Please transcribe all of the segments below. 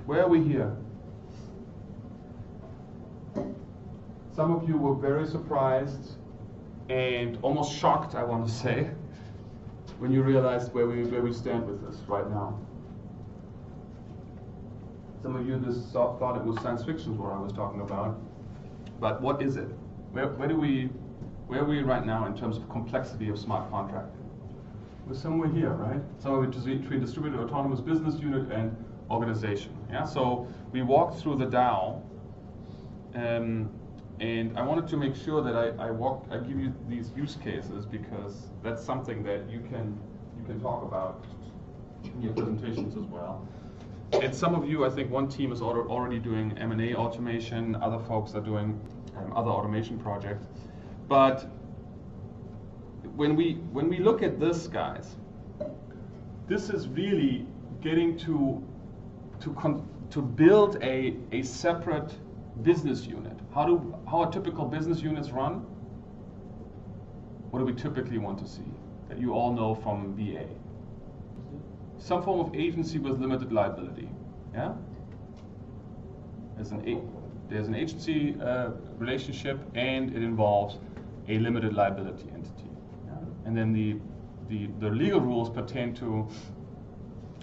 Where are we here? Some of you were very surprised and almost shocked, I want to say, when you realized where we stand with this right now. Some of you just thought it was science fiction, what I was talking about. But what is it? Where are we right now in terms of complexity of smart contracting? We're somewhere here, right? Somewhere between distributed autonomous business unit and organization. Yeah. So we walked through the DAO, and I wanted to make sure that I give you these use cases, because that's something that you can talk about in your presentations as well. And some of you, I think one team is already doing M&A automation, other folks are doing other automation projects. But when we look at this, guys, this is really getting to build a separate business unit. How are typical business units run? What do we typically want to see that you all know from BA? Some form of agency with limited liability. Yeah? There's an agency relationship, and it involves a limited liability entity. Yeah? And then the legal rules pertain to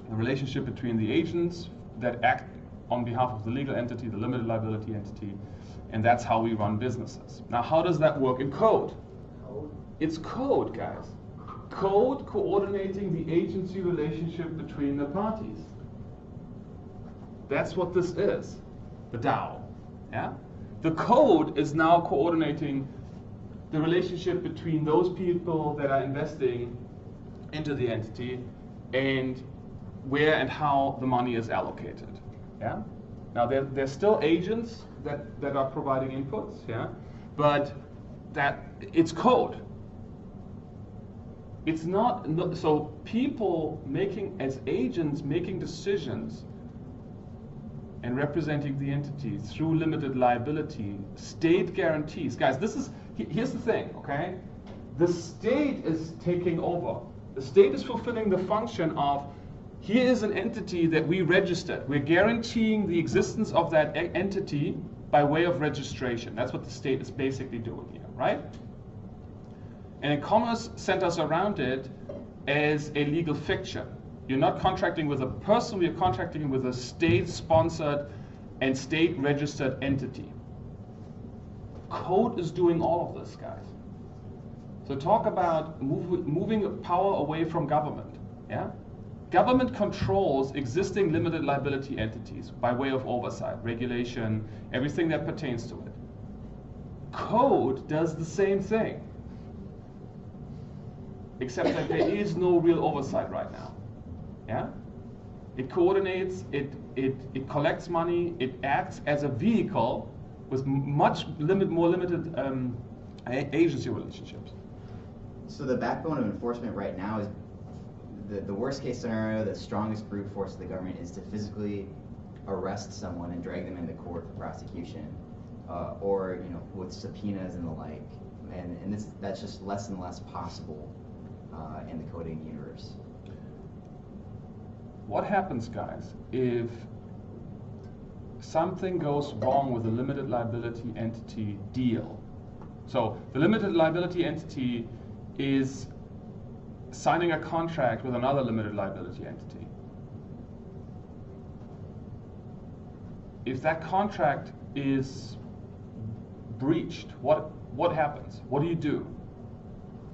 the relationship between the agents that act on behalf of the legal entity, the limited liability entity, and that's how we run businesses. Now, how does that work in code? It's code, guys. Code coordinating the agency relationship between the parties. That's what this is, the DAO. Yeah? The code is now coordinating the relationship between those people that are investing into the entity and where and how the money is allocated. Yeah? Now there's still agents that are providing inputs, yeah? But it's code. It's not, so people as agents making decisions and representing the entity through limited liability, state guarantees. Guys, here's the thing, okay? The state is taking over. The state is fulfilling the function of, here is an entity that we registered. We're guaranteeing the existence of that entity by way of registration. That's what the state is basically doing here, right? And in commerce centers around it as a legal fiction. You're not contracting with a person, you're contracting with a state-sponsored and state-registered entity. Code is doing all of this, guys. So talk about moving power away from government. Yeah? Government controls existing limited liability entities by way of oversight, regulation, everything that pertains to it. Code does the same thing, except that there is no real oversight right now. Yeah? It coordinates, it collects money, it acts as a vehicle with much more limited agency relationships. So the backbone of enforcement right now is the worst case scenario, the strongest brute force of the government is to physically arrest someone and drag them into court for prosecution, or with subpoenas and the like. And that's just less and less possible in the coding universe. What happens, guys, if something goes wrong with a limited liability entity deal? So the limited liability entity is signing a contract with another limited liability entity. If that contract is breached, what happens? What do you do?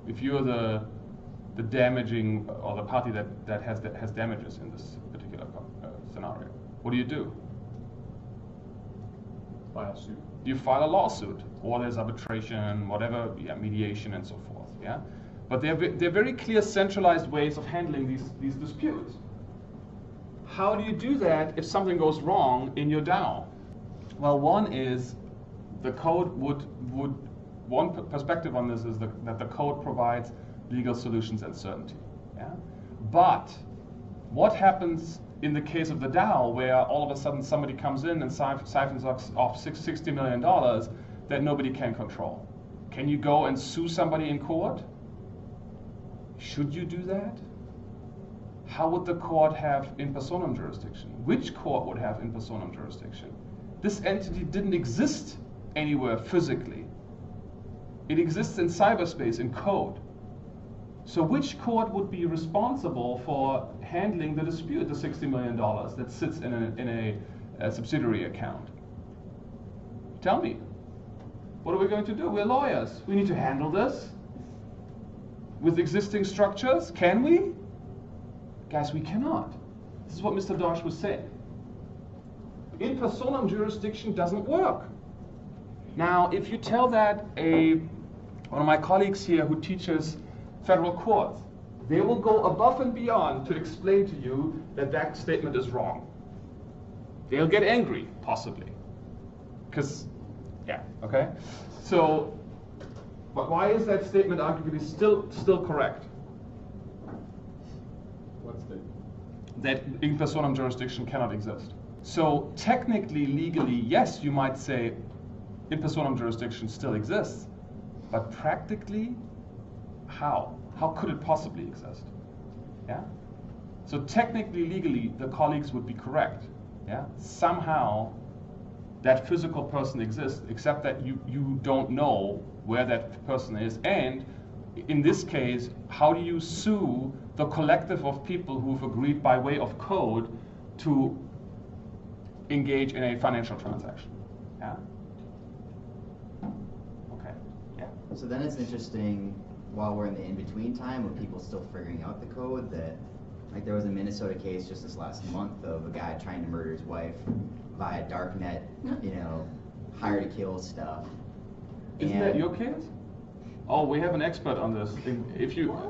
If you're the damaging, or the party that has damages in this particular scenario, what do? File a suit. You file a lawsuit, or there's arbitration, whatever, yeah, mediation and so forth. Yeah, but they're very clear centralized ways of handling these disputes. How do you do that if something goes wrong in your DAO? Well, one is the code one perspective on this is that the code provides legal solutions and certainty. Yeah? But what happens in the case of the DAO, where all of a sudden somebody comes in and siphons off $60 million that nobody can control? Can you go and sue somebody in court? Should you do that? how would the court have in personam jurisdiction? Which court would have in personam jurisdiction? This entity didn't exist anywhere physically. It exists in cyberspace, in code. So which court would be responsible for handling the dispute, the $60 million that sits in a subsidiary account? Tell me. What are we going to do? We're lawyers. We need to handle this with existing structures. Can we? Guys, we cannot. This is what Mr. Dorsch was saying. In personam jurisdiction doesn't work. Now, if you tell that one of my colleagues here who teaches federal courts, they will go above and beyond to explain to you that that statement is wrong. They'll get angry, possibly. Because, yeah, okay? So, but why is that statement arguably still correct? What statement? That in personam jurisdiction cannot exist. So technically, legally, yes, you might say in personam jurisdiction still exists, but practically, how? How could it possibly exist? Yeah? So technically, legally, the colleagues would be correct. Yeah? Somehow, that physical person exists, except that you don't know where that person is. And in this case, how do you sue the collective of people who've agreed by way of code to engage in a financial transaction? Yeah? Okay. Yeah. So then it's interesting, while we're in the in-between time where people still figuring out the code, that like there was a Minnesota case just this last month of a guy trying to murder his wife via darknet, hire to kill stuff. Isn't that your case? Oh, we have an expert on this.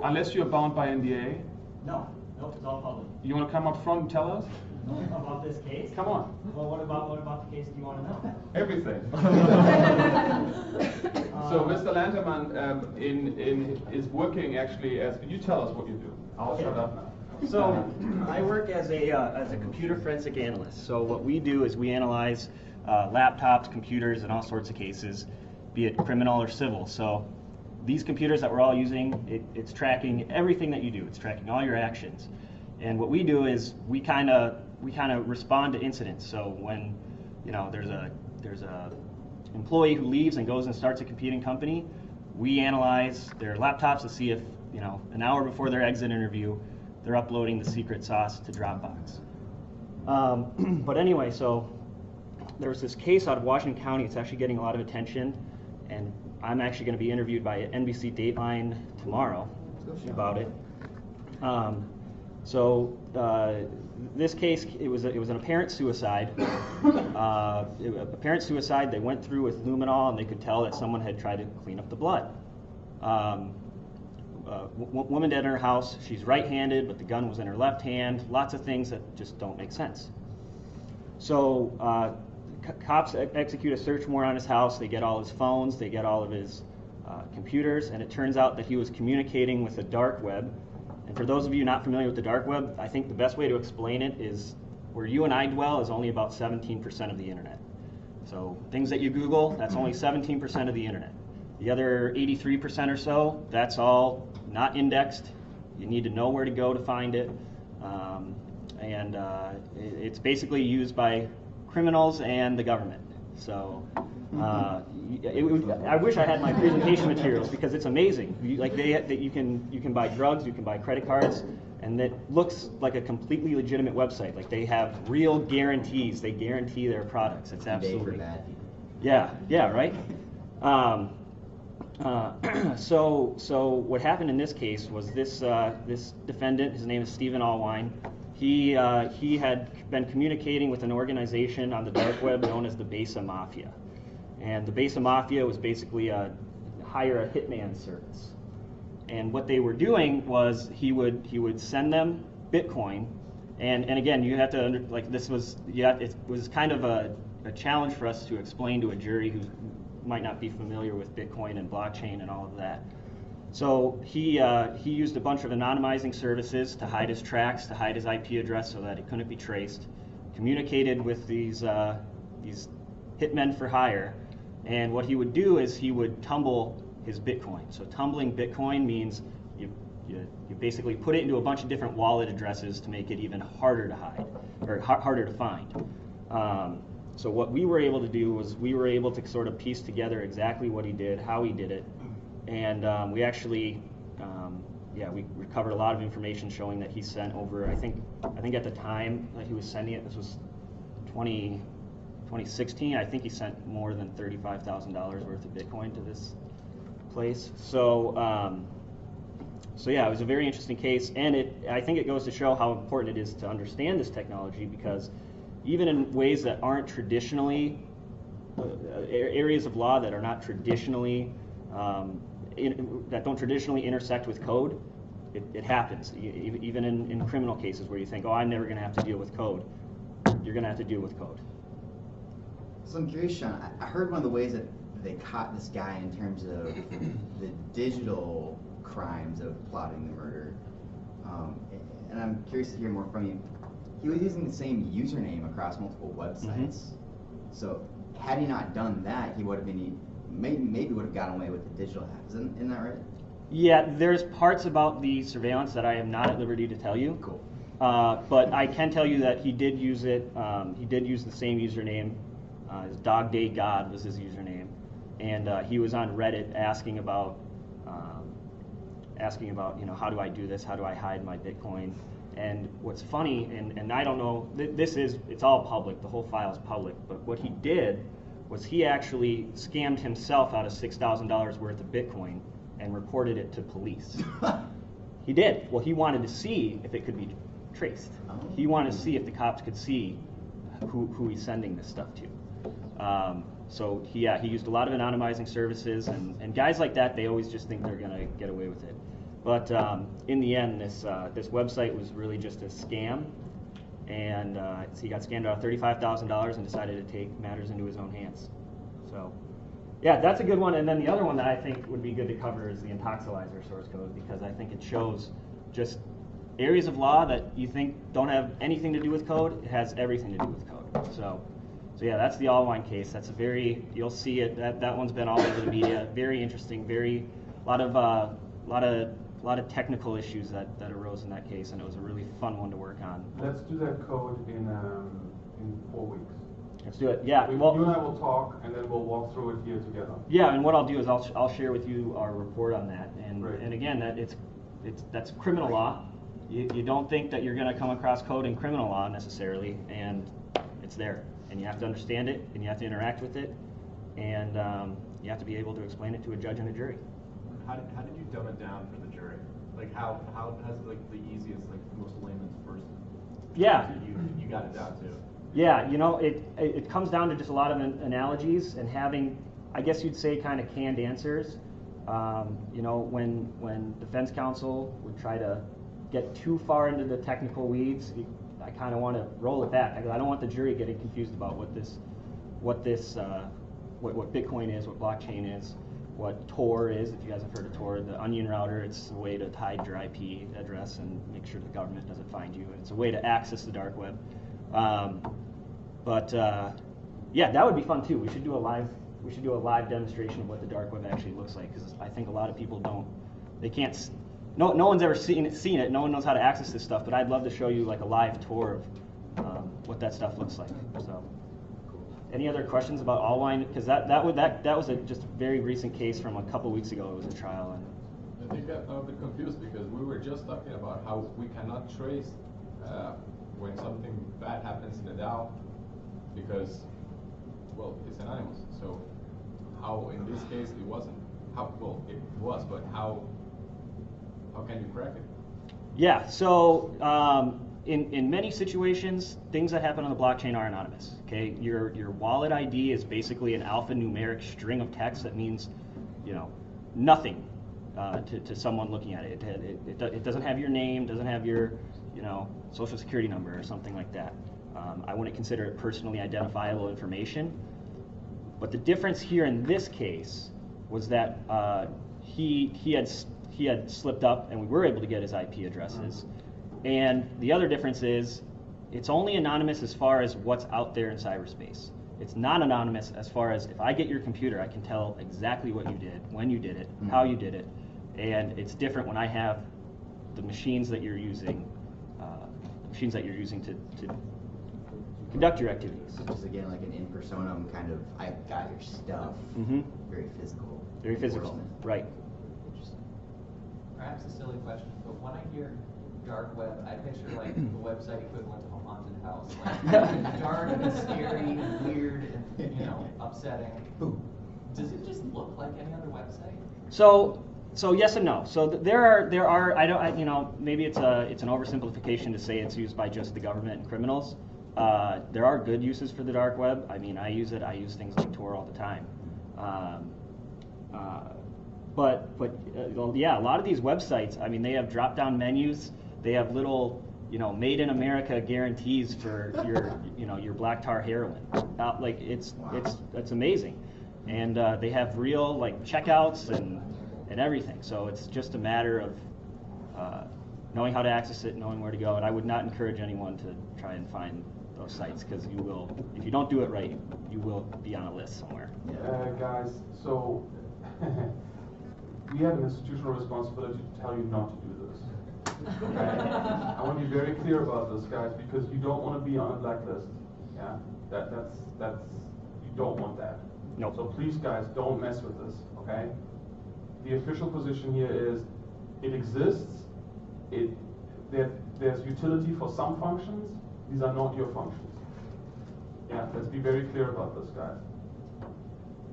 Unless you're bound by NDA. No, it's all public. You want to come up front and tell us? About this case? Come on. Well, what about the case do you want to know? Everything. So Mr. Lanterman is working actually as, you tell us what you do. I'll shut up now. So I work as a computer forensic analyst. So what we do is we analyze laptops, computers, and all sorts of cases, be it criminal or civil. So these computers that we're all using, it's tracking everything that you do. It's tracking all your actions. And what we do is we kind of respond to incidents. So when there's a employee who leaves and goes and starts a competing company, we analyze their laptops to see if an hour before their exit interview, they're uploading the secret sauce to Dropbox. But anyway, so there was this case out of Washington County. It's actually getting a lot of attention, and I'm actually going to be interviewed by NBC Dateline tomorrow about it. So this case, it was an apparent suicide. Apparent suicide. They went through with luminol, and they could tell that someone had tried to clean up the blood. Woman dead in her house. She's right-handed, but the gun was in her left hand. Lots of things that just don't make sense. So cops execute a search warrant on his house. They get all his phones. They get all of his computers, and it turns out that he was communicating with the dark web. And for those of you not familiar with the dark web, I think the best way to explain it is where you and I dwell is only about 17% of the internet. So things that you Google, that's only 17% of the internet. The other 83% or so, that's all not indexed. You need to know where to go to find it. And it's basically used by criminals and the government. So I wish I had my presentation materials because it's amazing. You can buy drugs, you can buy credit cards, and it looks like a completely legitimate website. Like they have real guarantees. They guarantee their products. It's absolutely bad. Yeah, right. So what happened in this case was this defendant, his name is Stephen Allwine. He had been communicating with an organization on the dark web known as the Besa Mafia. And the Besa Mafia was basically hire a hitman service. And what they were doing was he would send them Bitcoin. And again, you have to it was kind of a challenge for us to explain to a jury who might not be familiar with Bitcoin and blockchain and all of that. So he used a bunch of anonymizing services to hide his tracks, to hide his IP address so that it couldn't be traced. Communicated with these hitmen for hire, and what he would do is he would tumble his Bitcoin. So tumbling Bitcoin means you you basically put it into a bunch of different wallet addresses to make it even harder to hide, or harder to find. So what we were able to do was we were able to sort of piece together exactly what he did, how he did it, and we actually, we recovered a lot of information showing that he sent over, I think at the time that he was sending it, this was 2016, I think he sent more than $35,000 worth of Bitcoin to this place. So yeah, it was a very interesting case, and I think it goes to show how important it is to understand this technology, because even in ways that aren't traditionally, areas of law that are not traditionally, that don't traditionally intersect with code, it happens. Even in criminal cases where you think, oh, I'm never going to have to deal with code, you're going to have to deal with code. So I'm curious, Sean, I heard one of the ways that they caught this guy in terms of the digital crimes of plotting the murder, and I'm curious to hear more from you. He was using the same username across multiple websites. So had he not done that, he would have been maybe would have gotten away with the digital hack. Isn't that right? Yeah, there's parts about the surveillance that I am not at liberty to tell you. Cool. But I can tell you that he did use it. He did use the same username. His Dog Day God was his username, and he was on Reddit asking about how do I do this? How do I hide my Bitcoin? And what's funny, and I don't know, it's all public. The whole file is public. But what he did was he actually scammed himself out of $6,000 worth of Bitcoin and reported it to police. He did. Well, he wanted to see if it could be traced. He wanted to see if the cops could see who he's sending this stuff to. So he used a lot of anonymizing services, and guys like that, they always just think they're going to get away with it. But in the end, this website was really just a scam, and he got scammed out of $35,000 and decided to take matters into his own hands. So, yeah, that's a good one. And then the other one that I think would be good to cover is the Intoxilizer source code, because I think it shows just areas of law that you think don't have anything to do with code. It has everything to do with code. So yeah, that's the Allwine case. That's you'll see it. That one's been all over the media. Very interesting. A lot of technical issues that arose in that case, and it was a really fun one to work on. Let's do that code in 4 weeks. Let's do it. Yeah. You and I will talk, and then we'll walk through it here together. Yeah, and what I'll do is I'll share with you our report on that, and Great. And again, that's criminal law. You don't think that you're going to come across code in criminal law necessarily, and it's there, and you have to understand it, and you have to interact with it, and you have to be able to explain it to a judge and a jury. How did you dumb it down for the jury? Like how has like the easiest, like most layman's person? Yeah. You got it down to. Yeah, it comes down to just a lot of analogies and having, I guess you'd say, kind of canned answers. When defense counsel would try to get too far into the technical weeds, I kind of want to roll it back. I don't want the jury getting confused about what Bitcoin is, what blockchain is, what Tor is. If you guys have heard of Tor, the onion router, it's a way to hide your IP address and make sure the government doesn't find you. It's a way to access the dark web. Yeah, that would be fun too. We should do a live demonstration of what the dark web actually looks like, because I think a lot of people no one's ever seen it. No one knows how to access this stuff, but I'd love to show you like a live tour of what that stuff looks like. So, any other questions about Allwine? Because that was just a very recent case from a couple weeks ago. It was a trial. And I think I'm a bit confused because we were just talking about how we cannot trace when something bad happens in the DAO because, well, it's anonymous. So how in this case it wasn't? It was, but how can you crack it? Yeah, so in many situations, things that happen on the blockchain are anonymous. Okay, your wallet ID is basically an alphanumeric string of text that means, nothing to someone looking at it. It doesn't have your name, doesn't have your, social security number or something like that. I wouldn't consider it personally identifiable information. But the difference here in this case was that he had slipped up, and we were able to get his IP addresses. And the other difference is, it's only anonymous as far as what's out there in cyberspace. It's not anonymous as far as if I get your computer, I can tell exactly what you did, when you did it, how you did it. And it's different when I have the machines that you're using, to conduct your activities. Just again, like an in personam kind of, I got your stuff. Mm-hmm. Very physical. Very physical, enforcement. right? Interesting. Perhaps a silly question, but when I hear dark web, I picture like the website equivalent of a haunted house, like dark and scary and weird and upsetting. Does it just look like any other website? So yes and no. So there are maybe it's an oversimplification to say it's used by just the government and criminals. There are good uses for the dark web. I mean, I use things like Tor all the time. Yeah, a lot of these websites, I mean, they have drop-down menus. They have little, made in America guarantees for your black tar heroin. It's amazing, and they have real like checkouts and everything. So it's just a matter of knowing how to access it, knowing where to go. And I would not encourage anyone to try and find those sites, because you will, if you don't do it right, you will be on a list somewhere. Guys, so we have an institutional responsibility to tell you not to do this. Okay? I want to be very clear about this, guys, because you don't want to be on a blacklist. Yeah, that's you don't want that. Nope. So please, guys, don't mess with this. Okay? The official position here is it exists. There's utility for some functions. These are not your functions. Yeah, let's be very clear about this, guys.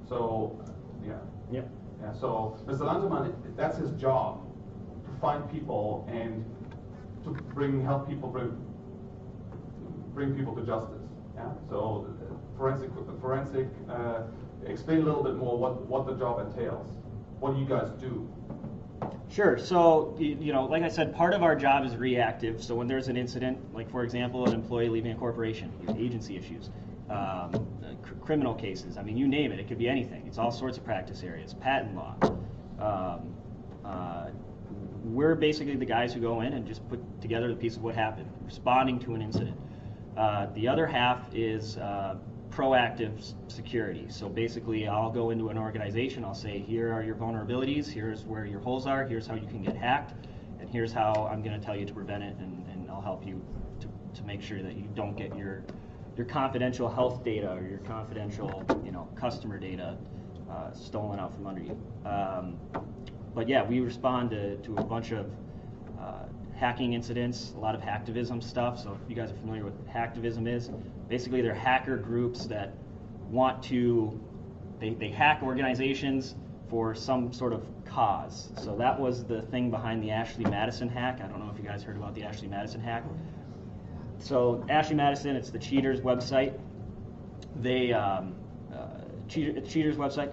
So, yeah. Yep. Yeah, so Mr. Lanterman, that's his job, to find people and to help people bring people to justice. Yeah. So forensic. Explain a little bit more what the job entails. What do you guys do? Sure. So, like I said, part of our job is reactive. So when there's an incident, like for example, an employee leaving a corporation, agency issues, criminal cases, I mean, you name it. It could be anything. It's all sorts of practice areas, patent law. We're basically the guys who go in and just put together the piece of what happened, responding to an incident. The other half is proactive security. So basically, I'll go into an organization, I'll say, here are your vulnerabilities, here's where your holes are, here's how you can get hacked, and here's how I'm going to tell you to prevent it, and I'll help you to make sure that you don't get your confidential health data or your confidential customer data stolen out from under you. But yeah, we respond to a bunch of hacking incidents, a lot of hacktivism stuff. So if you guys are familiar with what hacktivism is, basically they're hacker groups that want to, they hack organizations for some sort of cause. So that was the thing behind the Ashley Madison hack. I don't know if you guys heard about the Ashley Madison hack. So Ashley Madison, it's the cheaters website. Cheaters website.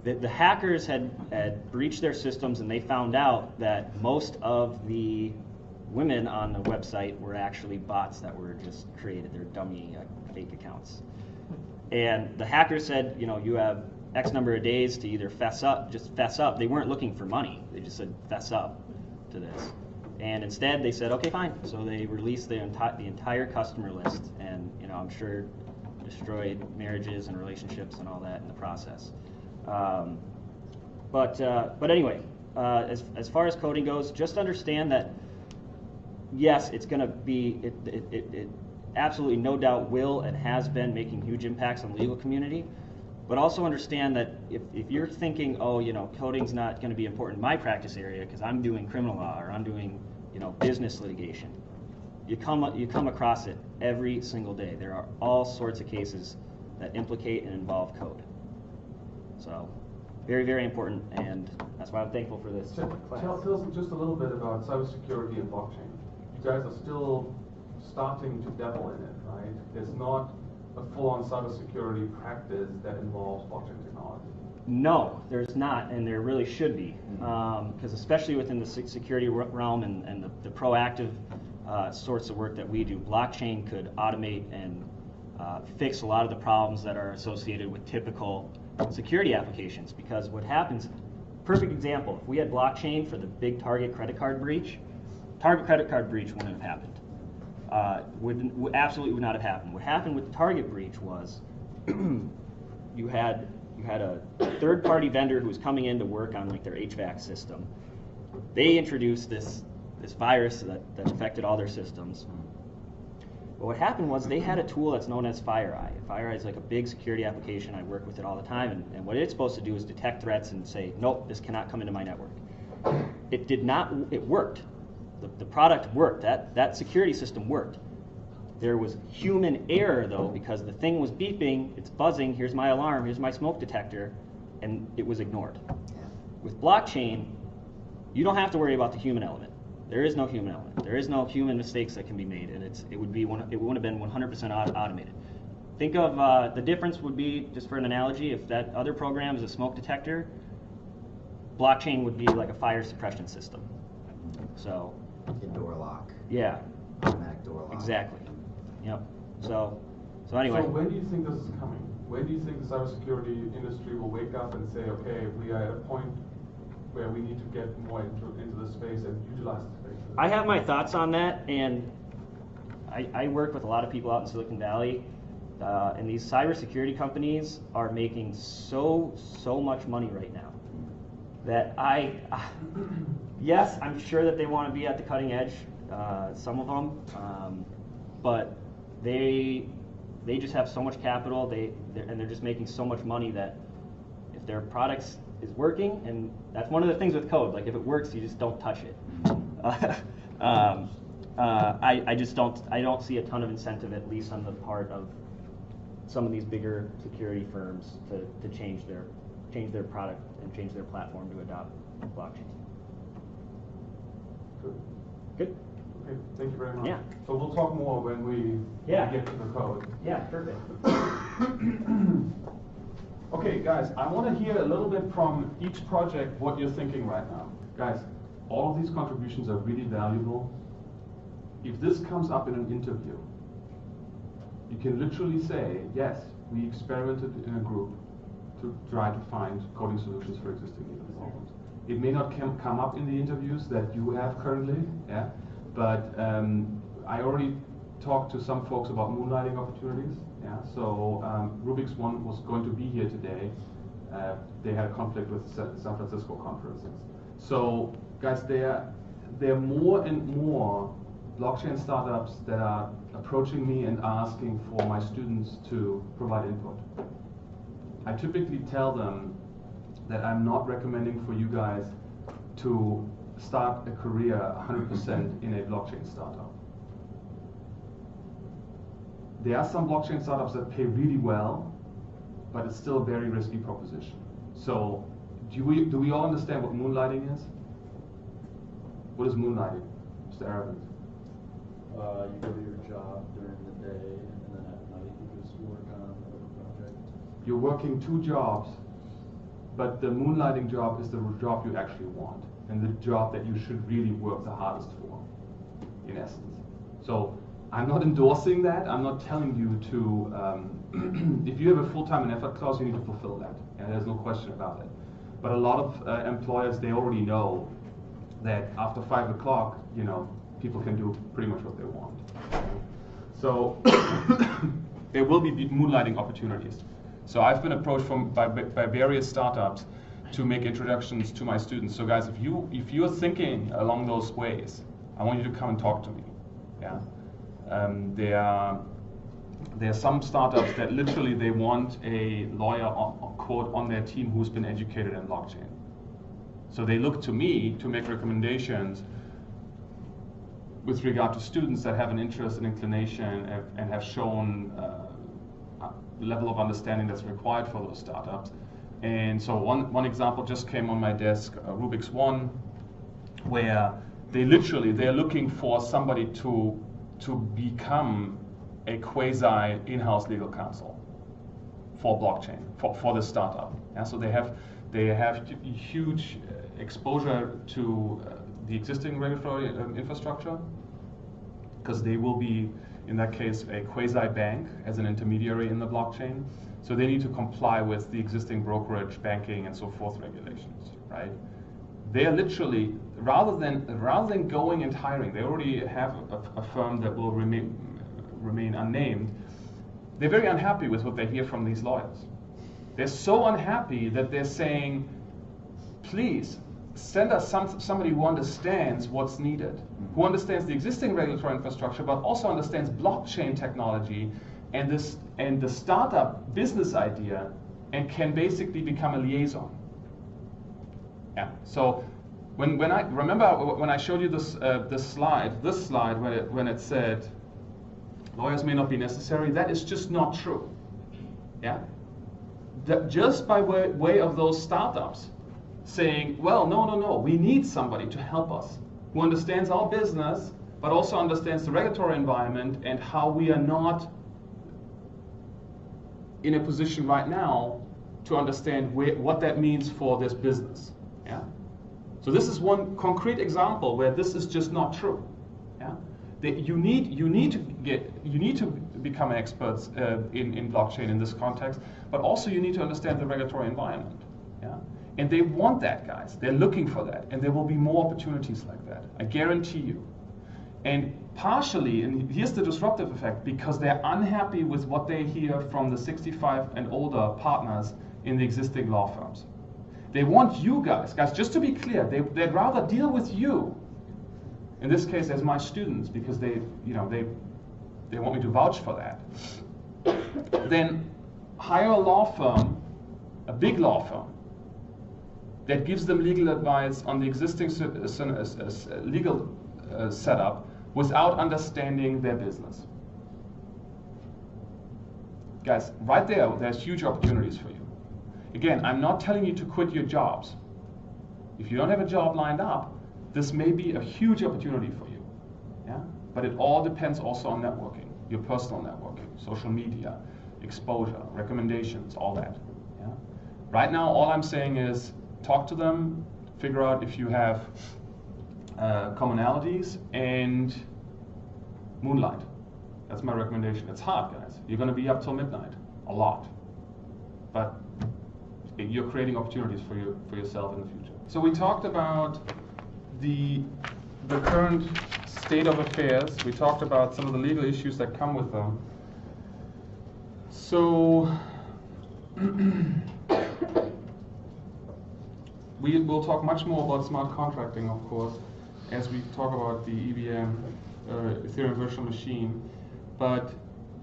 The hackers had breached their systems, and they found out that most of the women on the website were actually bots that were just created. They're dummy fake accounts. And the hackers said, you have X number of days to either fess up. They weren't looking for money. They just said fess up to this. And instead they said, okay, fine. So they released the entire customer list, and I'm sure destroyed marriages and relationships and all that in the process. But anyway, as far as coding goes, just understand that yes, it's going to be, it absolutely no doubt will and has been making huge impacts on the legal community. But also understand that if you're thinking, coding's not going to be important in my practice area because I'm doing criminal law or I'm doing business litigation, you come across it every single day. There are all sorts of cases that implicate and involve code. So very, very important, and that's why I'm thankful for this class. Tell us just a little bit about cybersecurity and blockchain. You guys are still starting to dabble in it, right? There's not a full-on cybersecurity practice that involves blockchain technology. No, there's not, and there really should be, because especially within the security realm and the proactive sorts of work that we do, blockchain could automate and fix a lot of the problems that are associated with typical security applications. Because what happens, perfect example, if we had blockchain for the big Target credit card breach, Target credit card breach wouldn't have happened. Absolutely would not have happened. What happened with the Target breach was you had a third-party vendor who was coming in to work on like their HVAC system. They introduced this this virus that affected all their systems. But what happened was they had a tool that's known as FireEye. FireEye is like a big security application. I work with it all the time, and what it's supposed to do is detect threats and say, nope, this cannot come into my network. It did not, it worked. The product worked, that security system worked. There was human error though, because the thing was beeping, it's buzzing, here's my alarm, here's my smoke detector, and it was ignored. With blockchain, you don't have to worry about the human element. There is no human element. There is no human mistakes that can be made, and it would have been 100% automated. Think of the difference would be, just for an analogy, if that other program is a smoke detector, blockchain would be like a fire suppression system. So. A door lock. Yeah. Automatic door lock. Exactly. Yep. So anyway. So when do you think this is coming? When do you think the cybersecurity industry will wake up and say, okay, we are at a point where we need to get more into the space and utilize the space? I have my thoughts on that, and I work with a lot of people out in Silicon Valley, and these cybersecurity companies are making so much money right now that yes, I'm sure that they want to be at the cutting edge, some of them, but they just have so much capital, they're just making so much money that if their products is working, and that's one of the things with code, like if it works, you just don't touch it. I don't see a ton of incentive, at least on the part of some of these bigger security firms, to change their product and change their platform to adopt blockchain. Good. Okay, thank you very much. Yeah. So we'll talk more when we get to the code. Yeah, perfect. Okay, guys, I want to hear a little bit from each project what you're thinking right now. Guys, all of these contributions are really valuable. If this comes up in an interview, you can literally say, yes, we experimented in a group to try to find coding solutions for existing legal problems. It may not come up in the interviews that you have currently, yeah, but I already talked to some folks about moonlighting opportunities. Yeah, so Rubik's One was going to be here today. They had a conflict with San Francisco conferences. So, guys, there are more and more blockchain startups that are approaching me and asking for my students to provide input. I typically tell them that I'm not recommending for you guys to start a career 100% in a blockchain startup. There are some blockchain startups that pay really well, but it's still a very risky proposition. So, do we all understand what moonlighting is? What is moonlighting, Mr. Arabins? You go to your job during the day, and then at night you just work on a project. You're working 2 jobs, but the moonlighting job is the job you actually want, and the job that you should really work the hardest for, in essence. So, I'm not endorsing that. I'm not telling you to, if you have a full-time and effort clause, you need to fulfill that. And there's no question about it. But a lot of employers, they already know that after 5 o'clock, people can do pretty much what they want. So there will be moonlighting opportunities. So I've been approached by various startups to make introductions to my students. So guys, if you're thinking along those ways, I want you to come and talk to me. Yeah. There are some startups that literally they want a lawyer quote on their team who's been educated in blockchain. So they look to me to make recommendations with regard to students that have an interest and inclination and have shown a level of understanding that's required for those startups. And so one example just came on my desk, Rubik's One, where they're looking for somebody to become a quasi in-house legal counsel for blockchain, for the startup. Yeah, so they have huge exposure to the existing regulatory infrastructure, because they will be, in that case, a quasi-bank as an intermediary in the blockchain. So they need to comply with the existing brokerage, banking, and so forth regulations, right? They're literally, rather than going and hiring, they already have a firm that will remain unnamed. They're very unhappy with what they hear from these lawyers. They're so unhappy that they're saying, please, send us somebody who understands what's needed, who understands the existing regulatory infrastructure, but also understands blockchain technology and the startup business idea, and can basically become a liaison. Yeah. So when I remember when I showed you this slide when it said lawyers may not be necessary, that is just not true. Yeah. Just by way of those startups saying, well, no, we need somebody to help us who understands our business, but also understands the regulatory environment and how we are not in a position right now to understand what that means for this business. Yeah. So this is one concrete example where this is just not true. Yeah. You need to become experts in blockchain in this context, but also you need to understand the regulatory environment. Yeah. And they want that, guys. They're looking for that, and there will be more opportunities like that. I guarantee you. And partially, and here's the disruptive effect, because they're unhappy with what they hear from the 65 and older partners in the existing law firms. They want you guys, just to be clear, they'd rather deal with you, in this case as my students, because they want me to vouch for that, then hire a law firm, a big law firm, that gives them legal advice on the existing legal setup without understanding their business. Guys, right there's huge opportunities for you. Again, I'm not telling you to quit your jobs. If you don't have a job lined up, this may be a huge opportunity for you. Yeah? But it all depends also on networking, your personal networking, social media, exposure, recommendations, all that. Yeah? Right now, all I'm saying is talk to them, figure out if you have commonalities, and moonlight. That's my recommendation. It's hard, guys. You're going to be up till midnight, a lot. But you're creating opportunities for yourself in the future. So we talked about the current state of affairs. We talked about some of the legal issues that come with them. So we will talk much more about smart contracting, of course, as we talk about the EVM, Ethereum Virtual Machine. But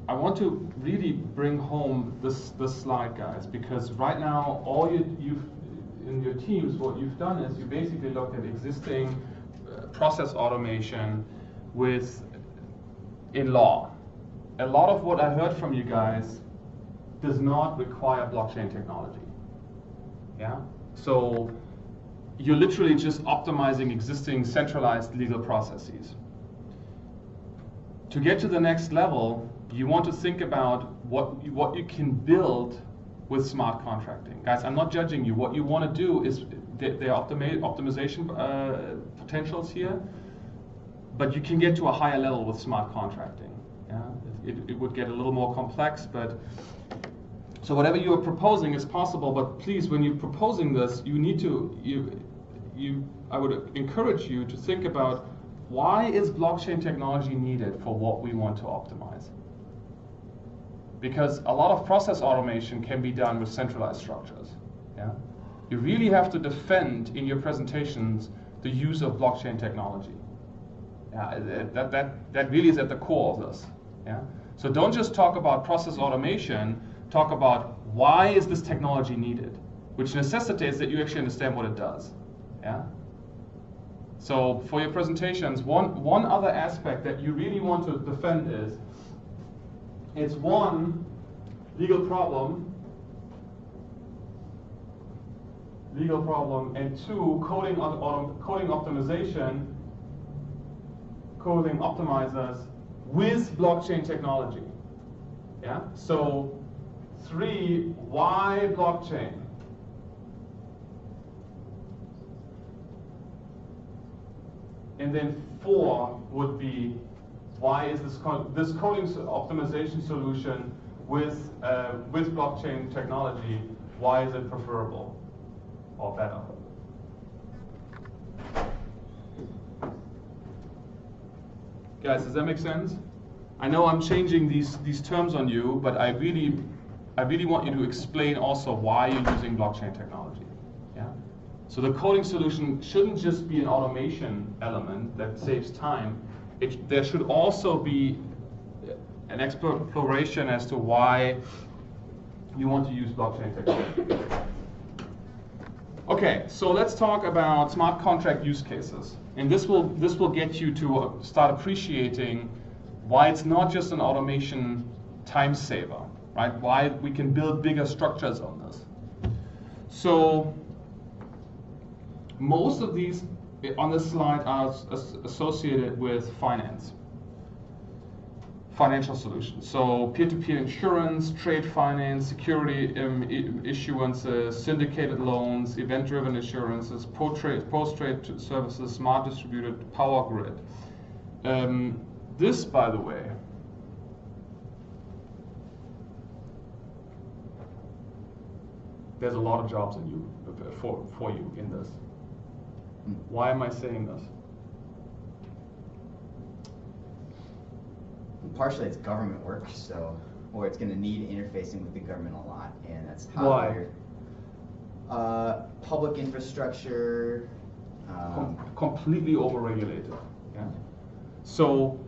I want to really bring home this slide, guys, because right now, all you've in your teams, what you've done is you basically looked at existing process automation in law. A lot of what I heard from you guys does not require blockchain technology. Yeah? So you're literally just optimizing existing centralized legal processes. To get to the next level, you want to think about what you can build with smart contracting. Guys, I'm not judging you. What you want to do is there are optimization potentials here, but you can get to a higher level with smart contracting. Yeah? It would get a little more complex, but so whatever you are proposing is possible. But please, when you're proposing this, you need to I would encourage you to think about, why is blockchain technology needed for what we want to optimize? Because a lot of process automation can be done with centralized structures. Yeah? You really have to defend in your presentations the use of blockchain technology. Yeah, that really is at the core of this. Yeah? So don't just talk about process automation, talk about why is this technology needed, which necessitates that you actually understand what it does. Yeah? So for your presentations, one other aspect that you really want to defend is, it's one, legal problem, and two, coding optimization, coding optimizers with blockchain technology. Yeah? So 3, why blockchain? And then 4 would be, why is this coding optimization solution with blockchain technology, why is it preferable or better? Guys, does that make sense? I know I'm changing these terms on you, but I really want you to explain also why you're using blockchain technology. Yeah? So the coding solution shouldn't just be an automation element that saves time. There should also be an exploration as to why you want to use blockchain technology. Okay, so let's talk about smart contract use cases. And this will get you to start appreciating why it's not just an automation time saver, right? Why we can build bigger structures on this. So most of these on this slide are associated with financial solutions. So peer-to-peer insurance, trade finance, security issuances, syndicated loans, event-driven insurances, post-trade services, smart distributed power grid. This, by the way, there's a lot of jobs in you for you in this. Why am I saying this? Partially it's government work, or it's going to need interfacing with the government a lot, and that's how Why? Public infrastructure. Completely overregulated. Yeah. So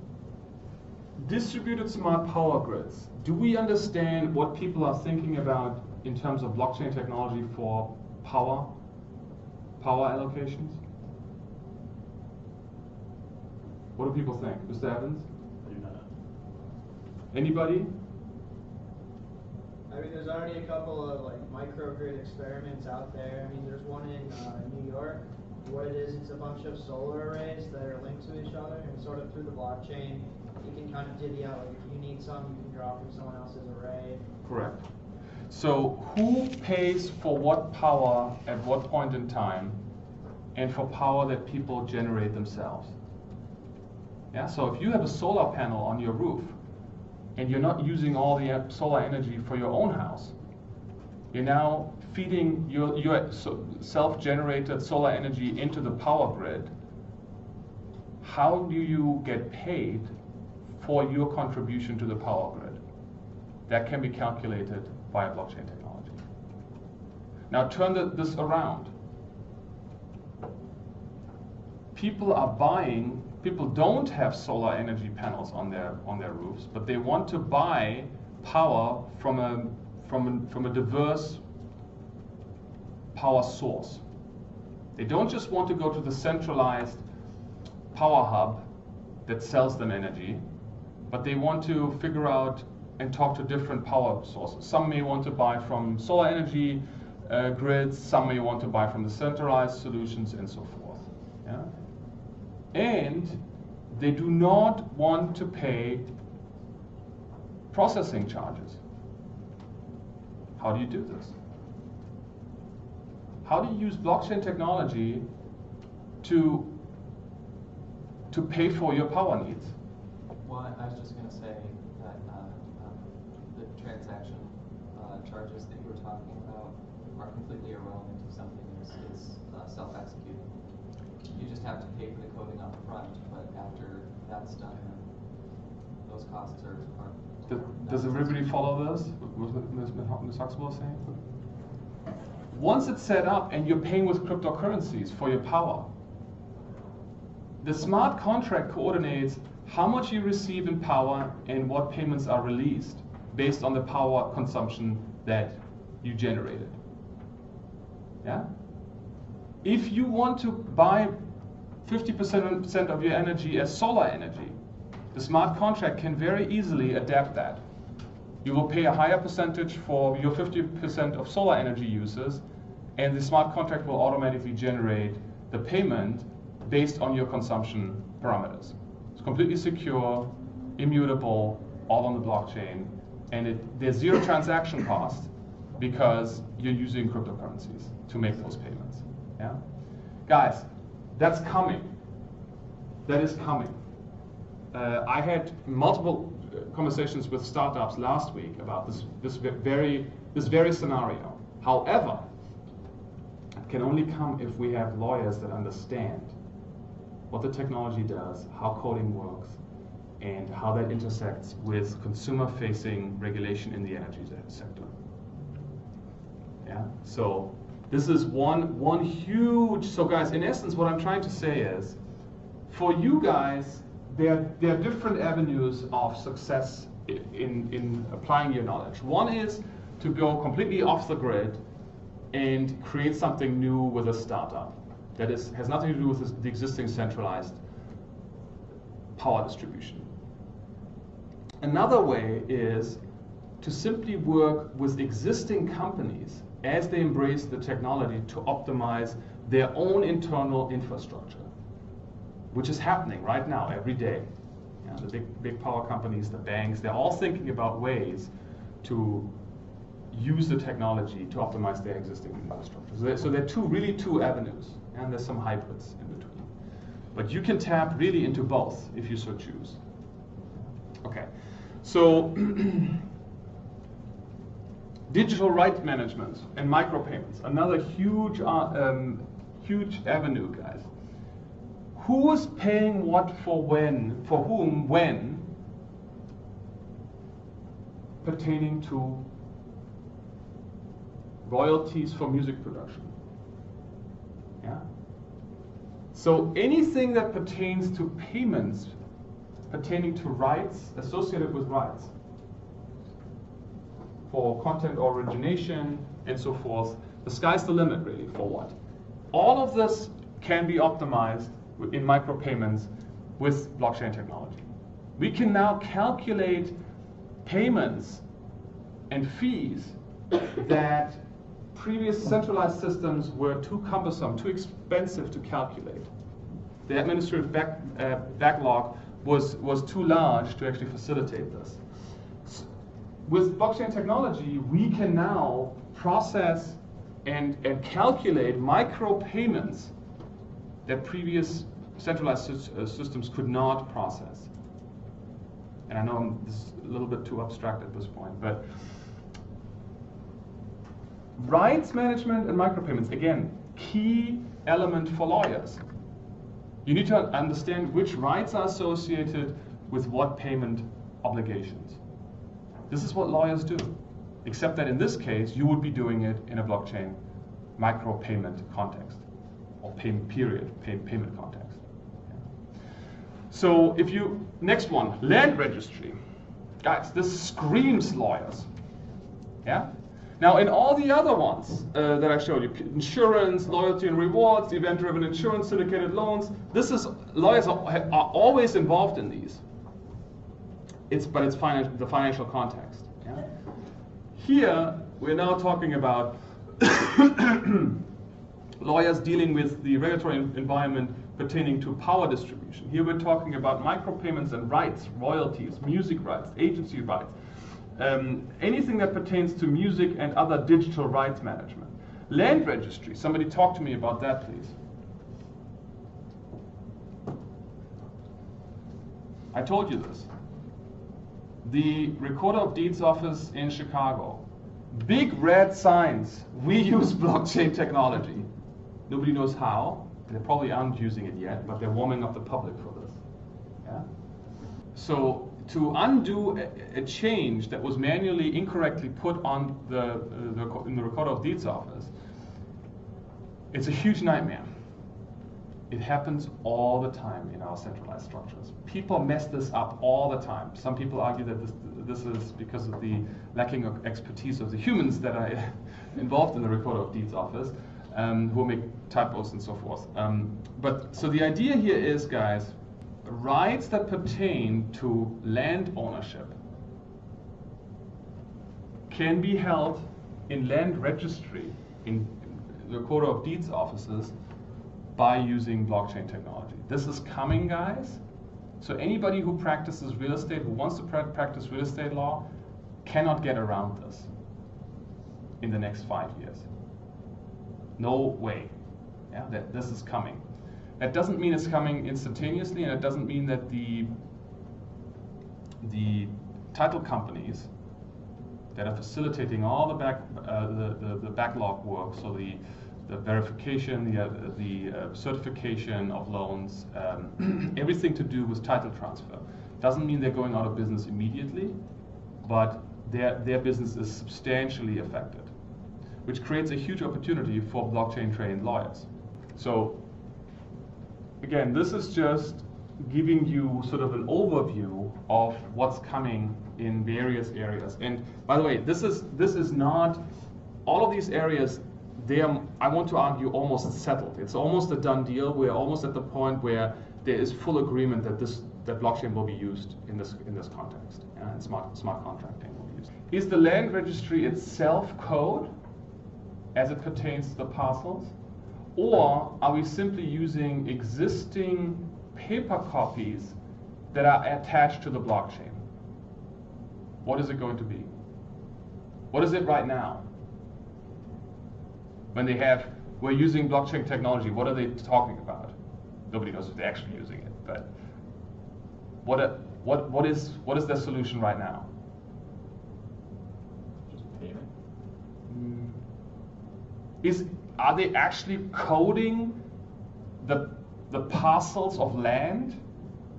distributed smart power grids. Do we understand what people are thinking about in terms of blockchain technology for power allocations? What do people think? Mr. Evans? I do not. Anybody? I mean, there's already a couple of like microgrid experiments out there. I mean, there's one in New York. What it is, it's a bunch of solar arrays that are linked to each other, and sort of through the blockchain, you can kind of divvy out, like if you need some, you can draw from someone else's array. Correct. So who pays for what power at what point in time, and for power that people generate themselves? Yeah. So if you have a solar panel on your roof, and you're not using all the solar energy for your own house, you're now feeding your self-generated solar energy into the power grid. How do you get paid for your contribution to the power grid? That can be calculated via blockchain technology. Now turn this around. People don't have solar energy panels on their roofs, but they want to buy power from a diverse power source. They don't just want to go to the centralized power hub that sells them energy, but they want to figure out and talk to different power sources. Some may want to buy from solar energy grids, some may want to buy from the centralized solutions, and so forth. Yeah? And they do not want to pay processing charges. How do you do this? How do you use blockchain technology to pay for your power needs? Well, I was just going to say that the transaction charges that you were talking about are completely irrelevant if something is self-executing. You just have to pay for the coding up front, but after that's done, those costs are Does everybody follow this? What Ms. Huxtable was saying? Once it's set up and you're paying with cryptocurrencies for your power, the smart contract coordinates how much you receive in power and what payments are released based on the power consumption that you generated. Yeah? If you want to buy 50% of your energy as solar energy, the smart contract can very easily adapt that. You will pay a higher percentage for your 50% of solar energy uses, and the smart contract will automatically generate the payment based on your consumption parameters. It's completely secure, immutable, all on the blockchain, and there's zero transaction cost because you're using cryptocurrencies to make those payments. Yeah? Guys, that's coming. That is coming. I had multiple conversations with startups last week about this very scenario. However, it can only come if we have lawyers that understand what the technology does, how coding works, and how that intersects with consumer-facing regulation in the energy sector. Yeah. So This is one huge, so guys, in essence, what I'm trying to say is, for you guys, there are different avenues of success in applying your knowledge. One is to go completely off the grid and create something new with a startup that has nothing to do with the existing centralized power distribution. Another way is to simply work with existing companies as they embrace the technology to optimize their own internal infrastructure, which is happening right now every day. You know, the big power companies, the banks, they're all thinking about ways to use the technology to optimize their existing infrastructure. So there are really two avenues, and there's some hybrids in between. But you can tap really into both if you so choose. Okay, so digital rights management and micropayments, another huge avenue, guys. Who is paying what for when, for whom, when, pertaining to royalties for music production? Yeah. So anything that pertains to payments pertaining to rights, associated with rights, for content origination and so forth, the sky's the limit really for what? All of this can be optimized in micropayments with blockchain technology. We can now calculate payments and fees that previous centralized systems were too cumbersome, too expensive to calculate. The administrative backlog was too large to actually facilitate this. With blockchain technology, we can now process and calculate micropayments that previous centralized systems could not process. And I know this is a little bit too abstract at this point, but rights management and micropayments, again, key element for lawyers. You need to understand which rights are associated with what payment obligations. This is what lawyers do, except that in this case, you would be doing it in a blockchain micropayment context, or payment context. So if you, next one, land registry. Guys, this screams lawyers. Yeah? Now in all the other ones that I showed you, insurance, loyalty and rewards, event-driven insurance, syndicated loans, lawyers are always involved in these. But it's the financial context. Yeah? Here, we're now talking about lawyers dealing with the regulatory environment pertaining to power distribution. Here we're talking about micropayments and rights, royalties, music rights, agency rights, anything that pertains to music and other digital rights management. Land registry, somebody talk to me about that, please. I told you this. The Recorder of Deeds office in Chicago, big red signs, we use blockchain technology. Nobody knows how. They probably aren't using it yet, but they're warming up the public for this. Yeah? So to undo a change that was manually incorrectly put on in the Recorder of Deeds office, it's a huge nightmare. It happens all the time in our centralized structures. People mess this up all the time. Some people argue that this is because of the lacking of expertise of the humans that are involved in the Recorder of Deeds office, who make typos and so forth. So the idea here is, guys, rights that pertain to land ownership can be held in land registry in the Recorder of Deeds offices by using blockchain technology. This is coming, guys. So anybody who practices real estate, who wants to practice real estate law, cannot get around this in the next 5 years. No way. Yeah, this is coming. That doesn't mean it's coming instantaneously, and it doesn't mean that the title companies that are facilitating all the backlog work, so the verification, the certification of loans, everything to do with title transfer. Doesn't mean they're going out of business immediately, but their business is substantially affected. which creates a huge opportunity for blockchain trained lawyers. So again, this is just giving you sort of an overview of what's coming in various areas. And by the way, this is not all of these areas. They are, I want to argue, almost settled. It's almost a done deal. We're almost at the point where there is full agreement that blockchain will be used in this context, and smart contracting will be used. Is the land registry itself code as it pertains to the parcels, or are we simply using existing paper copies that are attached to the blockchain? What is it going to be? What is it right now? When we're using blockchain technology, what are they talking about? Nobody knows if they're actually using it, but what is their solution right now? Just payment? Are they actually coding the parcels of land?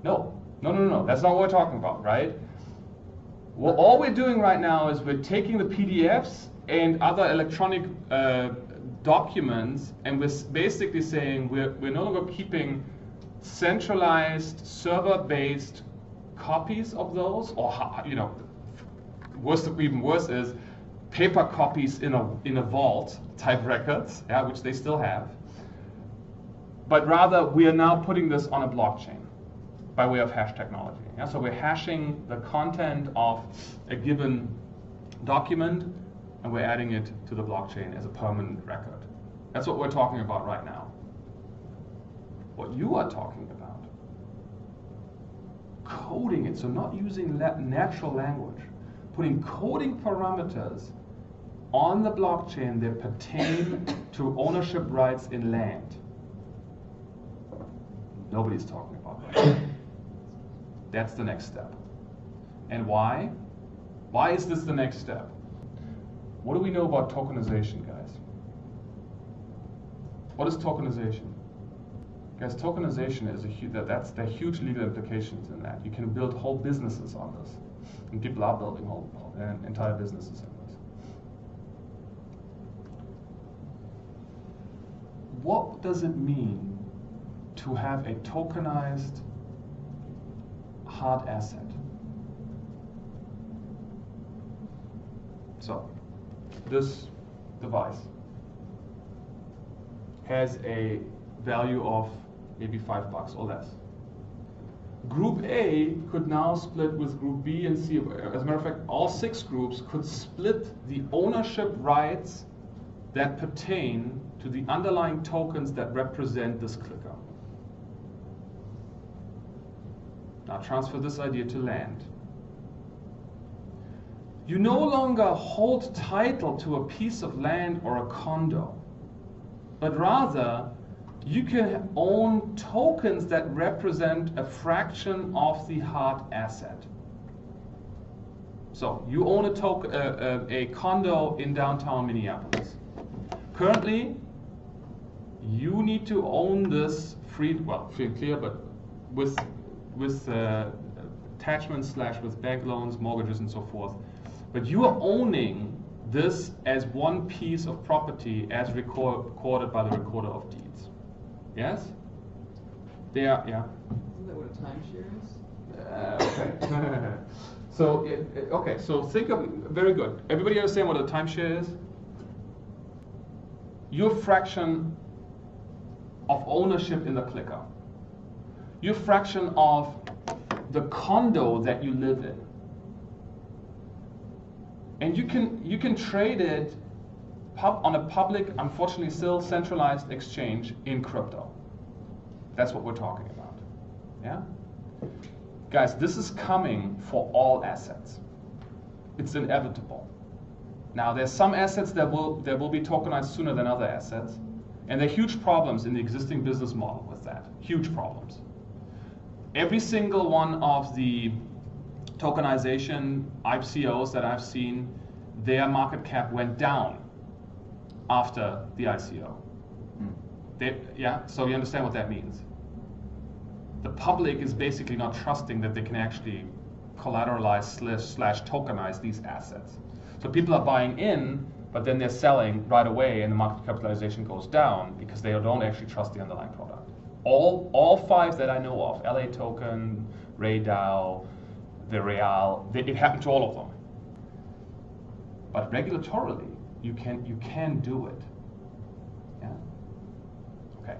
No. That's not what we're talking about, right? Well, all we're doing right now is we're taking the PDFs and other electronic documents, and we're basically saying we're no longer keeping centralized server-based copies of those, or even worse is paper copies in a vault type records, which they still have. But rather, we are now putting this on a blockchain by way of hash technology. So we're hashing the content of a given document, and we're adding it to the blockchain as a permanent record. That's what we're talking about right now. What you are talking about, coding it, so not using natural language, putting coding parameters on the blockchain that pertain to ownership rights in land. Nobody's talking about that. That's the next step. And why? Why is this the next step? What do we know about tokenization, guys? What is tokenization? Guys, tokenization is there are huge legal implications in that. You can build whole businesses on this, and people are building whole entire businesses on this. What does it mean to have a tokenized hard asset? So, this device has a value of maybe $5 or less. Group A could now split with Group B and C. As a matter of fact, all 6 groups could split the ownership rights that pertain to the underlying tokens that represent this clicker. Now transfer this idea to land. You no longer hold title to a piece of land or a condo, but rather you can own tokens that represent a fraction of the hard asset. So you own a condo in downtown Minneapolis. Currently, you need to own this free and clear, but with attachments / with bank loans, mortgages, and so forth. But you are owning this as one piece of property as recorded by the recorder of deeds. Yes? They are, yeah? Isn't that what a timeshare is? Okay. So think of, very good. Everybody understand what a timeshare is? Your fraction of ownership in the clicker. Your fraction of the condo that you live in. And you can trade it on a public, unfortunately still centralized exchange in crypto. That's what we're talking about. Yeah? Guys, this is coming for all assets. It's inevitable. Now, there's some assets that will be tokenized sooner than other assets, and there are huge problems in the existing business model with that. Huge problems. Every single one of the tokenization ICOs that I've seen, their market cap went down after the ICO. So you understand what that means. The public is basically not trusting that they can actually collateralize / tokenize these assets. So people are buying in, but then they're selling right away and the market capitalization goes down because they don't actually trust the underlying product. All 5 that I know of, LA Token, RayDAO, the Real, it happened to all of them. But regulatorily, you can do it. Yeah. Okay.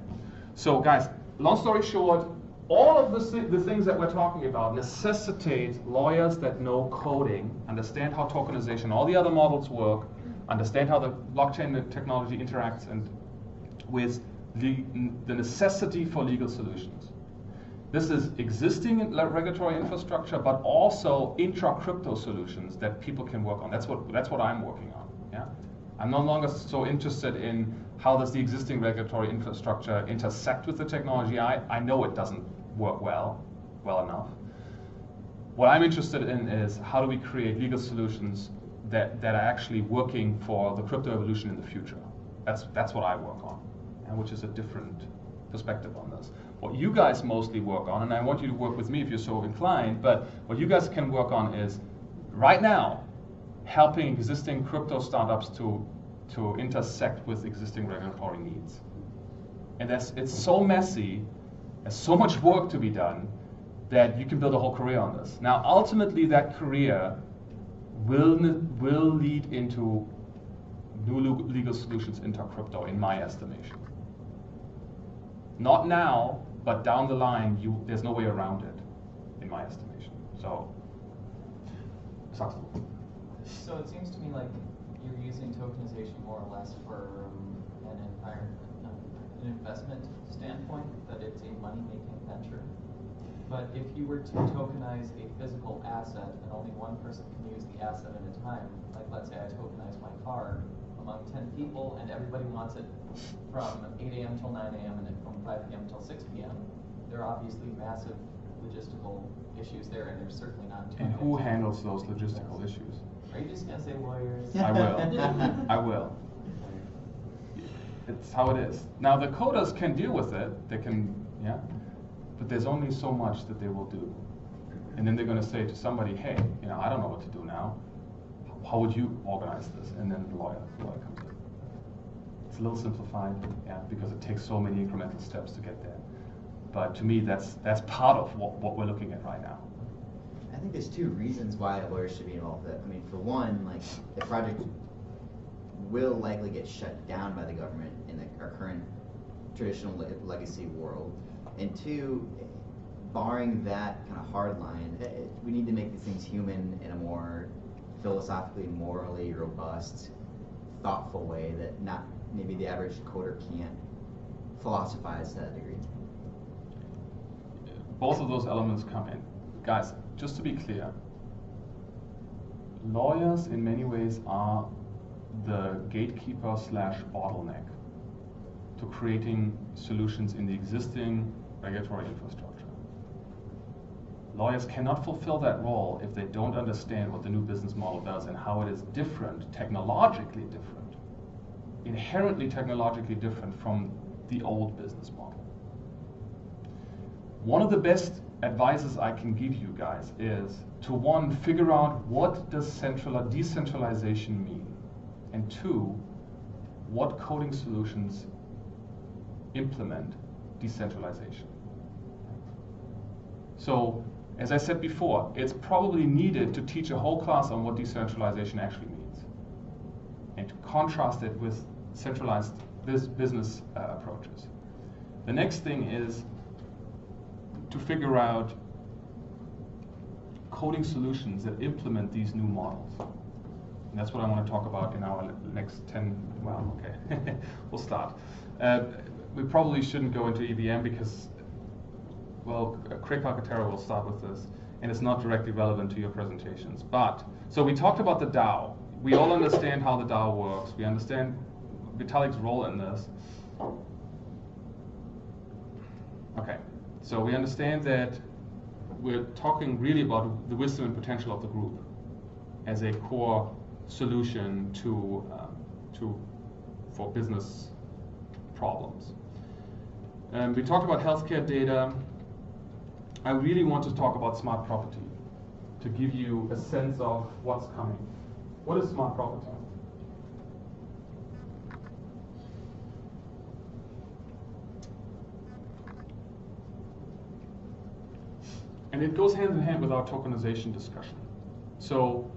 So guys, long story short, all of the things that we're talking about necessitate lawyers that know coding, understand how tokenization, all the other models work, understand how the blockchain technology interacts, and with the necessity for legal solutions. This is existing regulatory infrastructure, but also intra-crypto solutions that people can work on. That's what I'm working on. Yeah, I'm no longer so interested in how does the existing regulatory infrastructure intersect with the technology. I know it doesn't work well enough. What I'm interested in is how do we create legal solutions that are actually working for the crypto evolution in the future. That's what I work on, and which is a different perspective on this. What you guys mostly work on, and I want you to work with me if you're so inclined, but what you guys can work on is, right now, helping existing crypto startups to intersect with existing regulatory needs. And it's so messy, there's so much work to be done, that you can build a whole career on this. Now, ultimately, that career will lead into new legal solutions into crypto, in my estimation. Not now, but down the line, there's no way around it, in my estimation. So, Saxon. So it seems to me like you're using tokenization more or less for an investment standpoint, that it's a money-making venture. But if you were to tokenize a physical asset and only one person can use the asset at a time, like let's say I tokenize my car among 10 people and everybody wants it from 8 a.m. till 9 a.m. and then from 5 p.m. till 6 p.m., there are obviously massive logistical issues there, and there's certainly not too And who handles those logistical issues? Are you just going to say lawyers? I will. I will. It's how it is. Now, the coders can deal with it. They can, yeah. But there's only so much that they will do. And then they're going to say to somebody, hey, I don't know what to do now. How would you organize this? And then the lawyer comes in. It's a little simplified, yeah, because it takes so many incremental steps to get there. But to me, that's part of what we're looking at right now. I think there's 2 reasons why lawyers should be involved with it. I mean, for one, like, the project will likely get shut down by the government in our current traditional legacy world. And 2, barring that kind of hard line, we need to make these things human in a more philosophically, morally robust, thoughtful way that not maybe the average coder can't philosophize to that degree. Both of those elements come in. Guys, just to be clear, lawyers in many ways are the gatekeeper / bottleneck to creating solutions in the existing regulatory infrastructure. Lawyers cannot fulfill that role if they don't understand what the new business model does and how it is different, technologically different, inherently technologically different from the old business model. One of the best advices I can give you guys is to, 1, figure out what does decentralization mean, and 2, what coding solutions implement decentralization. So, as I said before, it's probably needed to teach a whole class on what decentralization actually means, and to contrast it with centralized business approaches. The next thing is to figure out coding solutions that implement these new models. And that's what I want to talk about in our next 10, well, okay, we'll start. We probably shouldn't go into EVM because, well, Craig Parkatero will start with this, and it's not directly relevant to your presentations. But, so we talked about the DAO. We all understand how the DAO works. We understand Vitalik's role in this. Okay, so we understand that we're talking really about the wisdom and potential of the group as a core solution for business problems. We talked about healthcare data. I really want to talk about smart property to give you a sense of what's coming. What is smart property? And it goes hand in hand with our tokenization discussion. So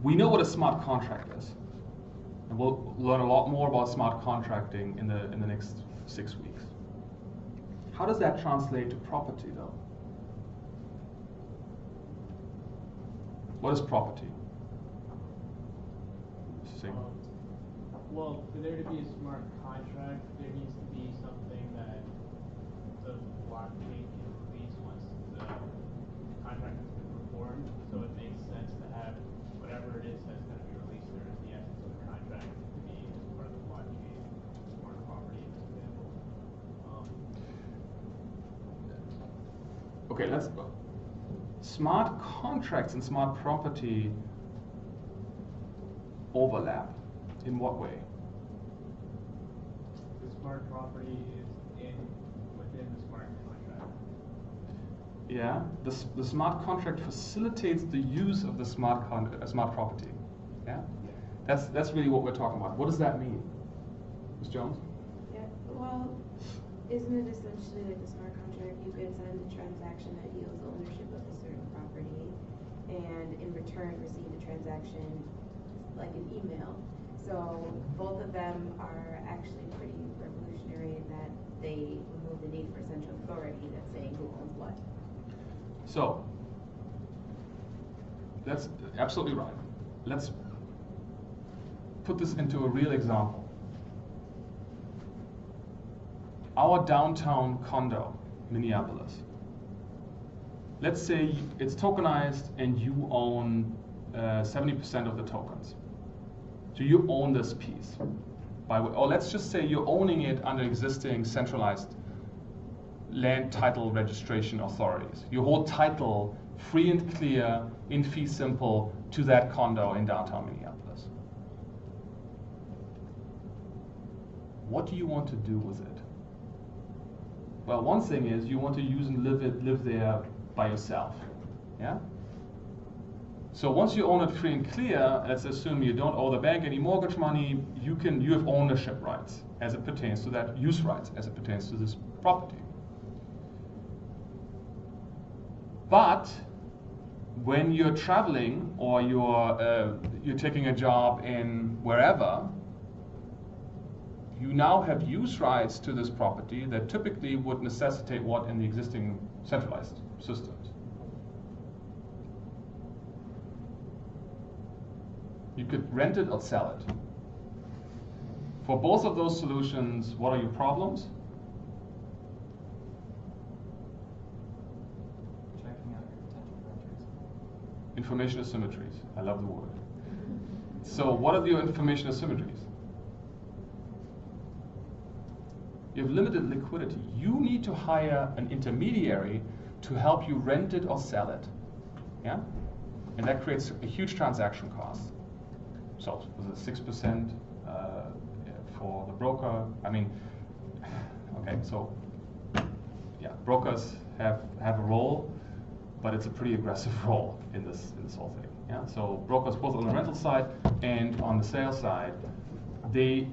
we know what a smart contract is. And we'll learn a lot more about smart contracting in the next 6 weeks. How does that translate to property, though? What is property? Well, for there to be a smart contract, there needs to be something that the blockchain can release once the contract has been performed. So it makes sense to have whatever it is that's going to be released there as the essence of the contract to be as part of the blockchain, smart property, for example. Okay, let's go. Smart contracts and smart property overlap. In what way? The smart property is within the smart contract. Yeah, the smart contract facilitates the use of the smart property. Yeah, that's really what we're talking about. What does that mean, Ms. Jones? Yeah, well, isn't it essentially like the smart contract? You could send a transaction that yields ownership of a certain property, and in return receive the transaction like an email. So both of them are actually pretty revolutionary in that they remove the need for central authority that's saying who owns what. So that's absolutely right. Let's put this into a real example. Our downtown condo, Minneapolis. Let's say it's tokenized and you own 70% of the tokens. So you own this piece. Or let's just say you're owning it under existing centralized land title registration authorities. You hold title free and clear, in fee simple, to that condo in downtown Minneapolis. What do you want to do with it? Well, one thing is you want to use and live there by yourself. Yeah? So once you own it free and clear, let's assume you don't owe the bank any mortgage money, you have ownership rights as it pertains to that, use rights as it pertains to this property. But when you're traveling or you're taking a job in wherever, you now have use rights to this property that typically would necessitate what in the existing centralized systems. You could rent it or sell it. For both of those solutions, what are your problems? Checking out your potential renters. Information asymmetries. I love the word. So what are your information asymmetries? You have limited liquidity. You need to hire an intermediary to help you rent it or sell it. Yeah? And that creates a huge transaction cost. So was it 6% for the broker? I mean, okay, so yeah, brokers have a role, but it's a pretty aggressive role in this whole thing. Yeah, so brokers both on the rental side and on the sales side, they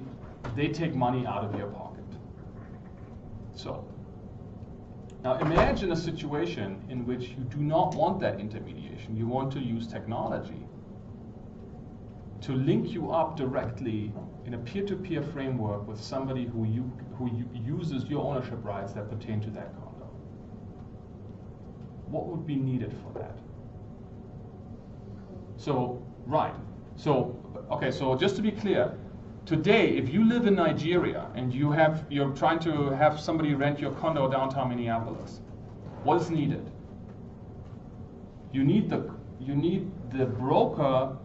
take money out of your pocket. So now imagine a situation in which you do not want that intermediation. You want to use technology to link you up directly in a peer-to-peer framework with somebody who uses your ownership rights that pertain to that condo. What would be needed for that? So, right. So, okay, so just to be clear, today, if you live in Nigeria and you're trying to have somebody rent your condo downtown Minneapolis, what is needed? You need the broker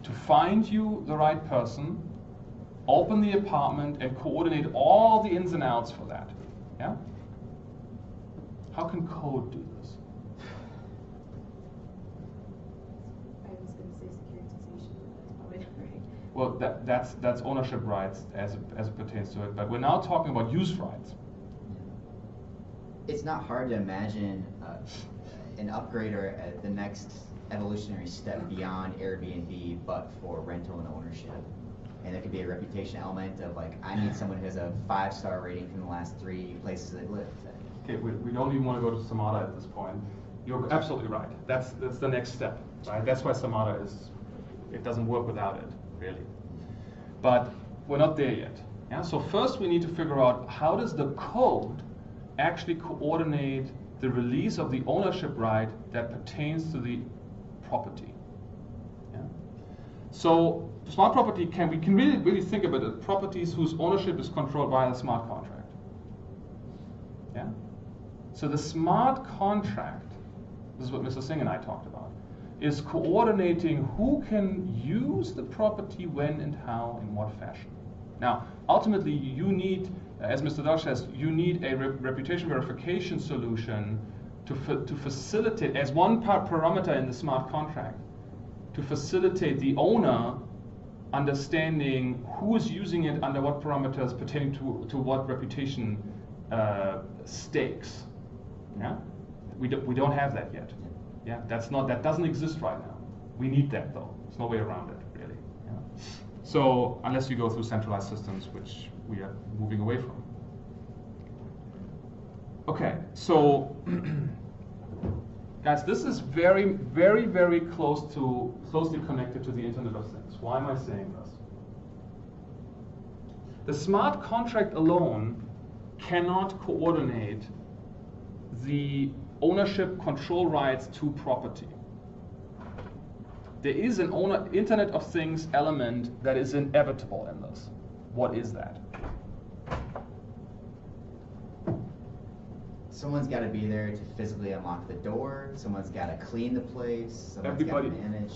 to find you the right person, open the apartment, and coordinate all the ins and outs for that. Yeah? How can code do this? I was going to say securitization, but that's probably not right. Well, that's ownership rights as it pertains to it, but we're now talking about use rights. It's not hard to imagine an upgrader at the next evolutionary step beyond Airbnb, but for rental and ownership. And there could be a reputation element of like, I need someone who has a 5-star rating from the last 3 places they've lived. Okay, we don't even want to go to Samadha at this point. You're absolutely right. That's the next step, right? That's why Samadha it doesn't work without it, really. But we're not there yet. Yeah? So first we need to figure out how does the code actually coordinate the release of the ownership right that pertains to the property. Yeah? So smart property we can really think about it, properties whose ownership is controlled by the smart contract. Yeah? So the smart contract, this is what Mr. Singh and I talked about, is coordinating who can use the property when and how, in what fashion. Now, ultimately, you need, as Mr. Dahl says, you need a reputation verification solution to facilitate, as one parameter in the smart contract, to facilitate the owner understanding who is using it under what parameters pertaining to what reputation stakes. Yeah, we don't have that yet. Yeah, that doesn't exist right now. We need that though. There's no way around it really. Yeah? So unless you go through centralized systems, which we are moving away from. Okay, so guys, this is very, very, very closely connected to the Internet of Things. Why am I saying this? The smart contract alone cannot coordinate the ownership control rights to property. There is an Internet of Things element that is inevitable in this. What is that? Someone's got to be there to physically unlock the door. Someone's got to clean the place. Someone's got to manage.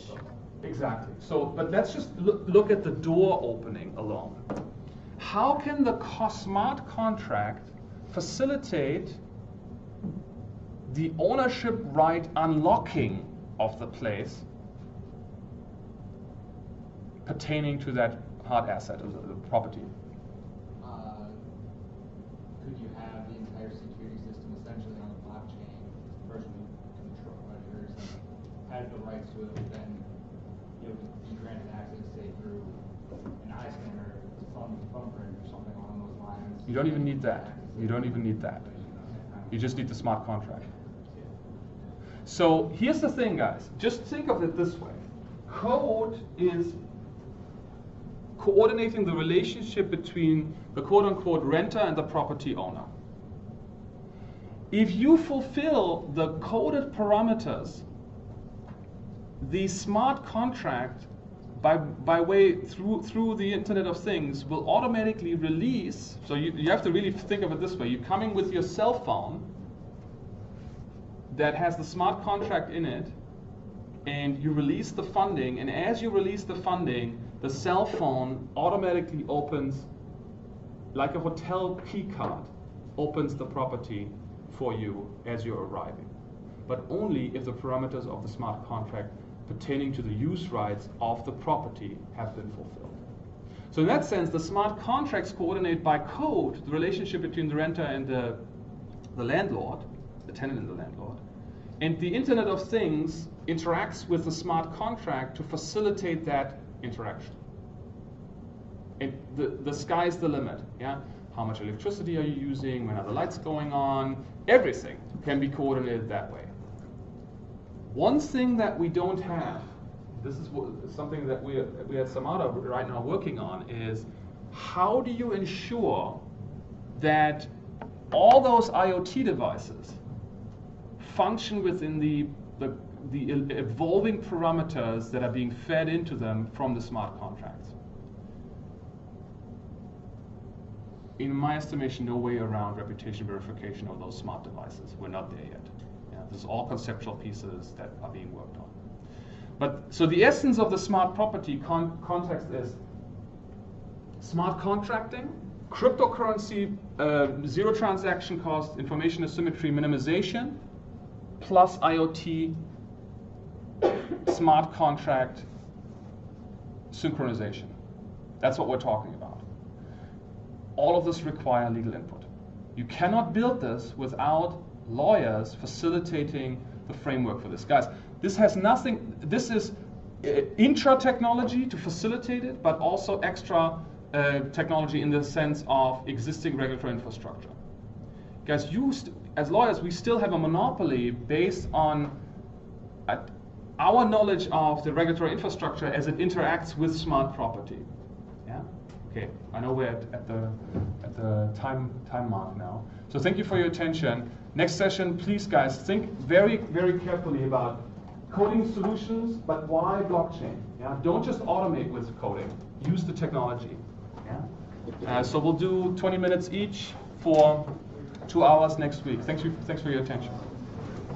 Exactly. So, but let's just look at the door opening alone. How can the smart contract facilitate the ownership right unlocking of the place pertaining to that hard asset of the property? Could you have the entire security system essentially on a blockchain, person controllers has the rights to it, but then you be granted access, say through an eye scanner, thumbprint, or something along those lines? You don't even need that. You don't even need that. You just need the smart contract. So here's the thing, guys. Just think of it this way. Code is coordinating the relationship between the quote-unquote renter and the property owner. If you fulfill the coded parameters, the smart contract, by way through the Internet of Things, will automatically release. So you have to really think of it this way. You're coming with your cell phone that has the smart contract in it, and you release the funding, and as you release the funding, the cell phone automatically opens, like a hotel key card, opens the property for you as you're arriving. But only if the parameters of the smart contract pertaining to the use rights of the property have been fulfilled. So in that sense, the smart contracts coordinate by code the relationship between the renter and the landlord, the tenant and the landlord. And the Internet of Things interacts with the smart contract to facilitate that interaction. And the sky's the limit. Yeah? How much electricity are you using? When are the lights going on? Everything can be coordinated that way. One thing that we don't have, this is something that we at Samadha right now working on, is how do you ensure that all those IoT devices function within the evolving parameters that are being fed into them from the smart contracts? In my estimation, no way around reputation verification of those smart devices. We're not there yet. Yeah, this is all conceptual pieces that are being worked on. But so the essence of the smart property context is smart contracting, cryptocurrency, zero transaction cost, information asymmetry minimization, plus IoT, smart contract synchronization. That's what we're talking about. All of this require legal input. You cannot build this without lawyers facilitating the framework for this. Guys, this has nothing, this is intra-technology to facilitate it, but also extra technology in the sense of existing regulatory infrastructure. Guys, as lawyers, we still have a monopoly based on our knowledge of the regulatory infrastructure as it interacts with smart property. Yeah. Okay. I know we're at the time mark now. So thank you for your attention. Next session, please, guys, think very, very carefully about coding solutions, but why blockchain? Yeah. Don't just automate with coding. Use the technology. Yeah. So we'll do 20 minutes each for 2 hours next week. Thanks for your attention.